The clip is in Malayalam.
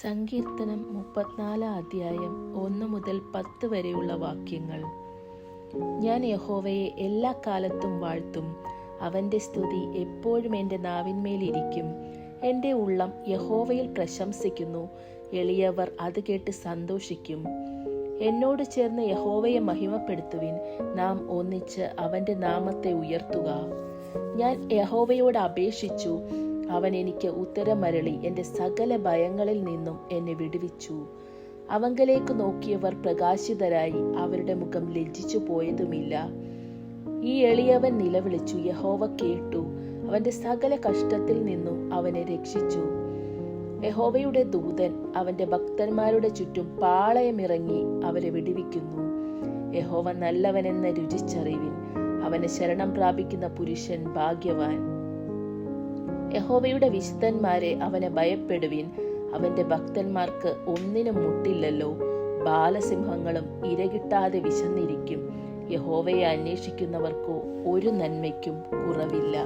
സങ്കീർത്തനം 34 അധ്യായം 1 മുതൽ 10 വരെയുള്ള വാക്യങ്ങൾ. ഞാൻ യഹോവയെ എല്ലാ കാലത്തും വാഴ്ത്തും. അവൻ്റെ സ്തുതി എപ്പോഴും എൻ്റെ നാവിന്മേലിരിക്കും. എൻ്റെ ഉള്ളം യഹോവയിൽ പ്രശംസിക്കുന്നു. എളിയവർ അത് കേട്ട് സന്തോഷിക്കും. എന്നോട് ചേർന്ന് യഹോവയെ മഹിമപ്പെടുത്തുവിൻ. നാം ഒന്നിച്ച് അവൻ്റെ നാമത്തെ ഉയർത്തുക. ഞാൻ യഹോവയോട് അപേക്ഷിച്ചു. അവൻ എനിക്ക് ഉത്തരമരുളി. എൻ്റെ സകല ഭയങ്ങളിൽ നിന്നും എന്നെ വിടുവിച്ചു. അവങ്കലേക്ക് നോക്കിയവർ പ്രകാശിതരായി. അവരുടെ മുഖം ലജ്ജിച്ചു പോയതുമില്ല. ഈ എളിയവൻ നിലവിളിച്ചു, യഹോവ കേട്ടു. അവന്റെ സകല കഷ്ടത്തിൽ നിന്നും അവനെ രക്ഷിച്ചു. യഹോവയുടെ ദൂതൻ അവന്റെ ഭക്തന്മാരുടെ ചുറ്റും പാളയമിറങ്ങി അവരെ വിടുവിക്കുന്നു. യഹോവ നല്ലവനെന്ന് രുചിച്ചറിവിൻ. അവന് ശരണം പ്രാപിക്കുന്ന പുരുഷൻ ഭാഗ്യവാൻ. യഹോവയുടെ വിശുദ്ധന്മാരെ അവനെ ഭയപ്പെടുവിൻ. അവന്റെ ഭക്തന്മാർക്ക് ഒന്നിനും മുട്ടില്ലല്ലോ. ബാലസിംഹങ്ങളും ഇരകിട്ടാതെ വിശന്നിരിക്കും. യഹോവയെ അന്വേഷിക്കുന്നവർക്കോ ഒരു നന്മയ്ക്കും കുറവില്ല.